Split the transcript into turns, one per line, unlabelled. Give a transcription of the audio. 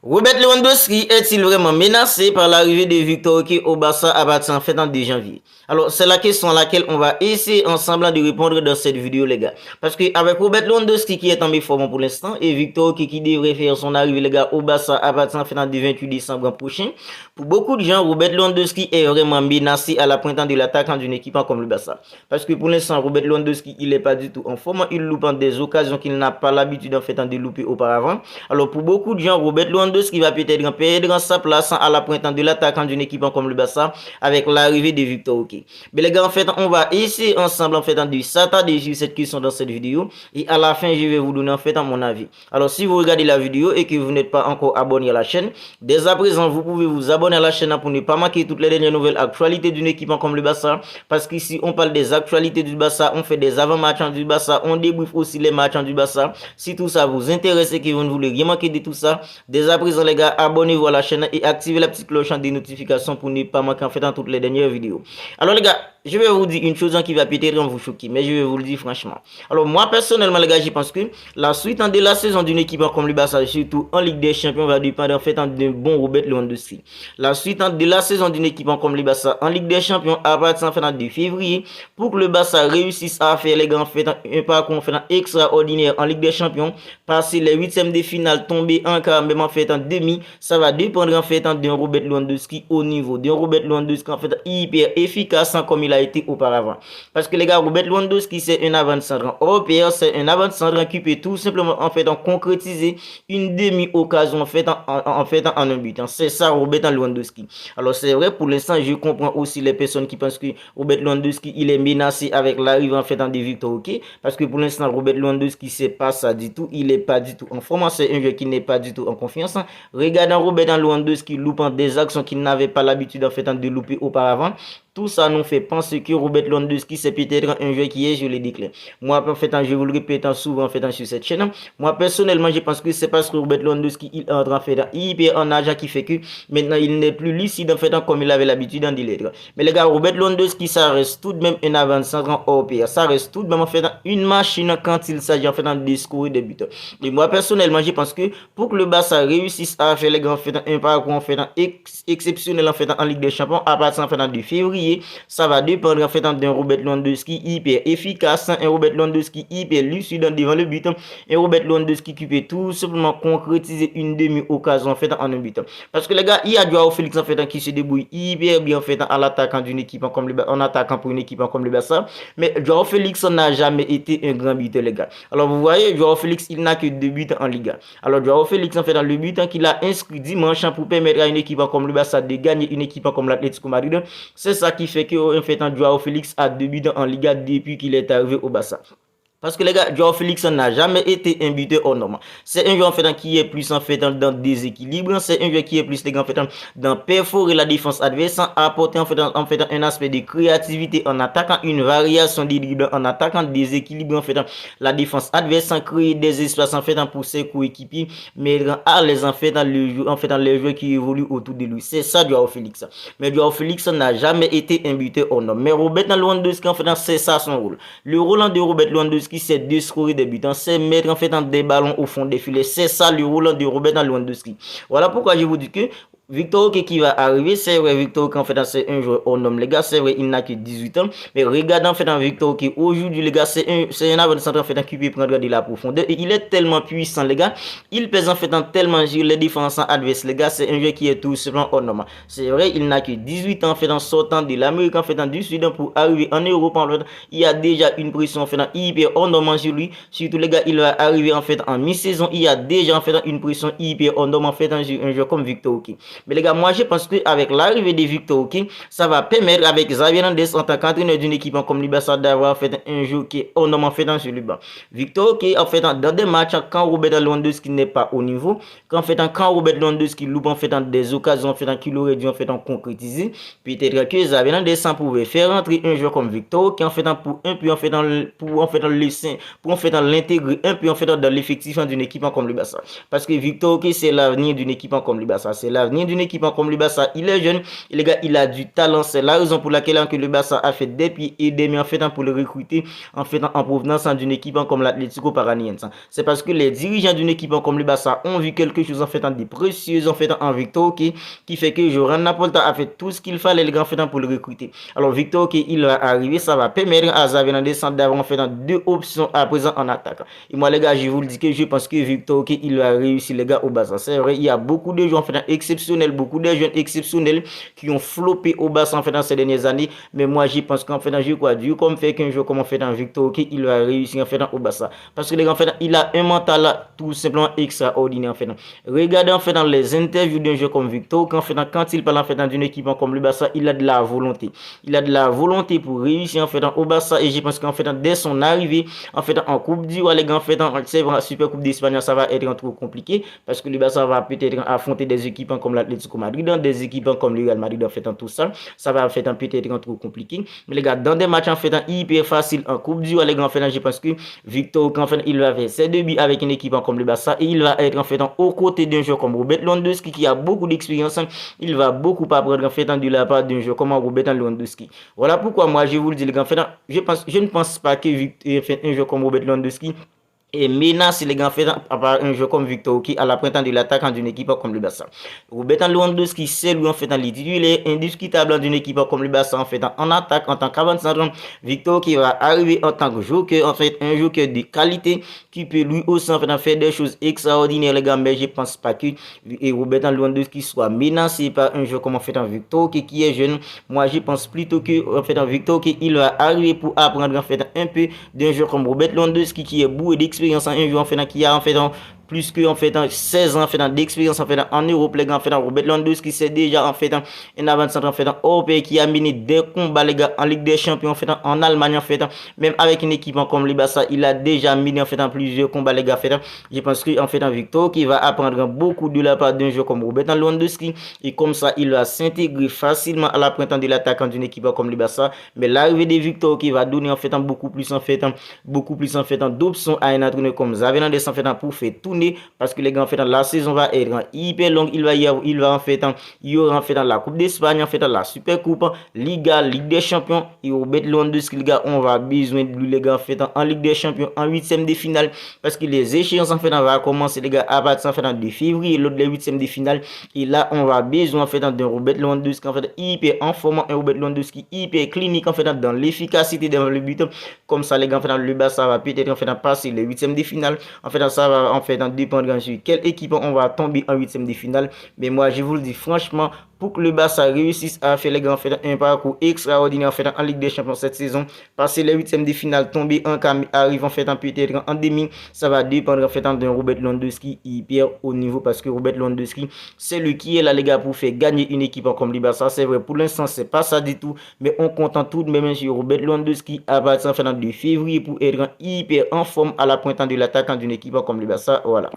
Robert Lewandowski est-il vraiment menacé par l'arrivée de Victor Osimhen au Barça à partir en 2 janvier? Alors, c'est la question à laquelle on va essayer ensemble de répondre dans cette vidéo, les gars. Parce qu'avec Robert Lewandowski qui est en méforme pour l'instant et Victor Osimhen qui devrait faire son arrivée, les gars, au Barça à partir du 28 décembre prochain, pour beaucoup de gens, Robert Lewandowski est vraiment menacé à la pointe de l'attaquant d'une équipe comme le Barça. Parce que pour l'instant, Robert Lewandowski, il n'est pas du tout en forme. Il loupe des occasions qu'il n'a pas l'habitude de louper auparavant. Alors, pour beaucoup de gens, Robert Lewandowski qui va peut-être perdre sa place à la pointe de l'attaquant d'une équipe comme le Barça avec l'arrivée de Victor Osimhen. Mais les gars, en fait, on va essayer ensemble de s'attarder sur cette question dans cette vidéo et à la fin, je vais vous donner mon avis. Alors, si vous regardez la vidéo et que vous n'êtes pas encore abonné à la chaîne, dès à présent, vous pouvez vous abonner à la chaîne pour ne pas manquer toutes les dernières nouvelles actualités d'une équipe comme le Barça. Parce qu'ici, on parle des actualités du Barça, on fait des avant-matchs du Barça, on débriefe aussi les matchs du Barça. Si tout ça vous intéresse et que vous ne voulez rien manquer de tout ça, dès à présent les gars, abonnez-vous à la chaîne et activez la petite cloche des notifications pour ne pas manquer toutes les dernières vidéos. Alors les gars, je vais vous dire une chose qui va peut-être vous choquer, mais je vais vous le dire franchement. Alors moi personnellement les gars, je pense que la suite de la saison d'une équipe comme le Barça, surtout en Ligue des Champions, va dépendre d'un bon Robert Lewandowski. La suite de la saison d'une équipe comme le Barça en Ligue des Champions à partir de février, pour que le Barça réussisse à faire les gars un parcours extraordinaire en Ligue des Champions, passer les huitièmes de finale, tomber en quart, même en demi, ça va dépendre d'un Robert Lewandowski au niveau, d'un Robert Lewandowski hyper efficace comme il a été auparavant. Parce que les gars, Robert Lewandowski c'est un avant-centre européen, c'est un avant-centre qui peut tout simplement concrétiser une demi-occasion en un but. C'est ça Robert Lewandowski. Alors c'est vrai, pour l'instant, je comprends aussi les personnes qui pensent que Robert Lewandowski il est menacé avec l'arrivée de Victor Osimhen, parce que pour l'instant Robert Lewandowski c'est pas ça du tout, il est pas du tout en forme, c'est un joueur qui n'est pas du tout en confiance. Regardant Robert Lewandowski loupant des actions qu'il n'avait pas l'habitude de louper auparavant. Tout ça nous fait penser que Robert Lewandowski c'est peut-être un joueur qui est sur le déclin. Moi, je vous le répète souvent sur cette chaîne. Moi, personnellement, je pense que c'est parce que Robert Lewandowski il entre hyper en âge qui fait que maintenant il n'est plus lucide comme il avait l'habitude d'en l'être. Mais les gars, Robert Lewandowski ça reste tout de même un avant-centre européen. Ça reste tout de même une machine quand il s'agit de scorer des buts. Et moi, personnellement, je pense que pour que le Barça réussisse à faire les grands un parcours exceptionnel en Ligue des Champions à partir de février, ça va dépendre d'un Robert Lewandowski hyper efficace, un Robert Lewandowski hyper lucide devant le but, un Robert Lewandowski qui peut tout simplement concrétiser une demi-occasion en un but. Parce que les gars, il y a Joao Félix qui se débrouille hyper bien à l'attaquant d'une équipe comme le Barça, en attaquant pour une équipe comme le Barça, mais Joao Félix n'a jamais été un grand buteur les gars. Alors vous voyez, Joao Félix il n'a que 2 buts en Liga. Alors Joao Félix le but qu'il a inscrit dimanche pour permettre à une équipe comme le Barça de gagner une équipe comme l'Atlético Madrid, c'est ça qui fait que Joao Félix a 2 buts en Liga depuis qu'il est arrivé au Barça. Parce que les gars, Joao Félix n'a jamais été un buteur hors norme. C'est un joueur qui est plus dans déséquilibre. C'est un joueur qui est plus dans perforer la défense adverse, apporter un aspect de créativité en attaquant, une variation de dribble en attaquant, déséquilibre la défense adverse, créer des espaces pour ses coéquipiers, mais à l'aise les joueurs qui évoluent autour de lui. C'est ça Joao Félix. Mais Joao Félix n'a jamais été un buteur hors norme. Mais Robert Lewandowski c'est ça son rôle. Le rôle de Robert Lewandowski c'est de scorer des buts, c'est mettre des ballons au fond des filets. C'est ça le rôle de Robert Lewandowski. Voilà pourquoi je vous dis que Victor Osimhen qui va arriver, c'est vrai, Victor Osimhen c'est un joueur hors norme les gars, c'est vrai, il n'a que 18 ans, mais regardez Victor Osimhen aujourd'hui les gars, c'est un avant-centre qui peut prendre de la profondeur et il est tellement puissant les gars, il pèse tellement sur les défenses adverses les gars, c'est un joueur qui est tout simplement hors norme. C'est vrai, il n'a que 18 ans sortant de l'Amérique du Sud pour arriver en Europe il y a déjà une pression hyper hors norme sur lui, surtout les gars, il va arriver en mi-saison, il y a déjà une pression hyper hors norme sur un joueur comme Victor Osimhen. Mais les gars, moi je pense qu'avec l'arrivée de Victor Osimhen, ça va permettre avec Xavi Hernandez en tant qu'entraîneur d'une équipe comme le Barça d'avoir un jeu qui est honnêtement sur le banc. Victor Osimhen dans des matchs quand Robert Lewandowski n'est pas au niveau, quand Robert Lewandowski loupe des occasions qu'il aurait dû concrétiser, peut-être que Xavi Hernandez pouvait faire entrer un joueur comme Victor Osimhen pour un peu pour l'intégrer un peu dans l'effectif d'une équipe comme le Barça. Parce que Victor Osimhen c'est l'avenir d'une équipe comme le Barça, c'est l'avenir moyen d'une équipe comme le Barça. Il est jeune, et les gars, il a du talent. C'est la raison pour laquelle que le Barça a fait des pieds et des mains en fait pour le recruter en fait en provenance d'une équipe comme l'Atlético Paranaense. C'est parce que les dirigeants d'une équipe comme le Barça ont vu quelque chose en fait de précieux en fait en Victor qui fait que Joran Laporta a fait tout ce qu'il fallait les gars en fait pour le recruter. Alors Victor il va arriver, ça va permettre à Xavi Hernandez d'avoir en fait deux options à présent en attaque. Et moi les gars, je vous le dis que je pense que Victor il va réussir les gars au Barça. C'est vrai, il y a beaucoup de joueurs en fait exceptionnels, beaucoup de jeunes exceptionnels qui ont floppé au Barça en fait dans ces dernières années, mais moi j'y pense qu'en fait je crois Dieu comme fait qu'un joueur comme en fait en Victor il va réussir en fait au Barça parce que les gars en fait il a un mental tout simplement extraordinaire en fait. Regardez en fait dans les interviews d'un joueur comme Victor quand il parle en fait d'une équipe comme le Barça, il a de la volonté. Il a de la volonté pour réussir en fait au Barça et je pense qu'en fait dès son arrivée en fait en Coupe du Roi les gars en fait c'est vrai Super Coupe d'Espagne ça va être trop compliqué parce que le Barça va peut-être affronter des équipes comme l'Atlético Madrid, des équipes comme le Real Madrid en fait tout ça va fait peut-être trop compliqué. Mais les gars dans des matchs en fait hyper facile en Coupe du Roi les gars en fait je pense que Victor en fait il va faire ses débuts avec une équipe comme le Barça et il va être en fait aux côtés d'un joueur comme Robert Lewandowski qui a beaucoup d'expérience. Il va beaucoup apprendre en fait de la part d'un joueur comme Robert Lewandowski. Voilà pourquoi moi je vous le dis les gars en fait je ne pense pas que un joueur comme Robert Lewandowski et menace les gars en fait par un jeu comme Victor qui à la printemps de l'attaque d'une équipe comme le Barça. Robert Lewandowski c'est lui en fait il est indiscutable d'une équipe comme le Barça en fait en attaque en tant qu'avant-centre. Victor qui va arriver en tant que joueur en fait un joueur de qualité qui peut lui aussi en fait faire des choses extraordinaires les gars, mais je pense pas que Robert Lewandowski soit menacé par un joueur comme en fait Victor qui est jeune. Moi je pense plutôt que en fait Victor il va arriver pour apprendre en fait un peu d'un joueur comme Robert Lewandowski qui est bourré d'expérience un joueur en fait qui a en fait plus que en fait 16 ans en fait d'expérience en fait en Europe les gars en fait Robert Lewandowski c'est déjà en fait un avant-centre en fait européen qui a mené des combats les gars en Ligue des Champions en fait en Allemagne en fait même avec une équipe comme le Barça il a déjà mené en fait plusieurs combats les gars en fait. Je pense que en fait Victor qui va apprendre beaucoup de la part d'un joueur comme Robert Lewandowski et comme ça il va s'intégrer facilement à la printemps de l'attaquant d'une équipe comme le Barça. Mais l'arrivée de Victor qui va donner en fait beaucoup plus en fait d'options à un entraîneur comme Xavi Hernandez en fait pour faire tourner parce que les gars en fait la saison va être hyper longue. Il va en fait il y aura en fait la Coupe d'Espagne en fait la Super Coupe, Liga, Ligue des Champions et Robert Lewandowski les gars on va besoin de lui les gars en fait en Ligue des Champions en 8e de finale parce que les échéances en fait va commencer les gars à partir en fait de février l'autre les 8e de finale et là on va besoin en fait d'un Robert Lewandowski en fait hyper en forme, un Robert Lewandowski hyper clinique en fait dans l'efficacité dans le but comme ça les gars en fait le Barça va peut-être en fait passer les 8e de finale en fait ça va en fait dépendre sur quelle équipe on va tomber en 8e de finale. Mais moi je vous le dis franchement pour que le Barça réussisse à faire les grands fait un parcours extraordinaire en fait en Ligue des Champions cette saison, passer les 8e de finale, tomber en quart, arrive en fait en peut-être en demi, ça va dépendre en fait d'un Robert Lewandowski hyper haut niveau parce que Robert Lewandowski c'est lui qui est là les gars pour faire gagner une équipe comme le Barça. C'est vrai pour l'instant c'est pas ça du tout, mais on compte tout de même sur Robert Lewandowski à partir en fait de février pour être hyper en forme à la pointe de l'attaque d'une équipe comme le Barça. Voilà.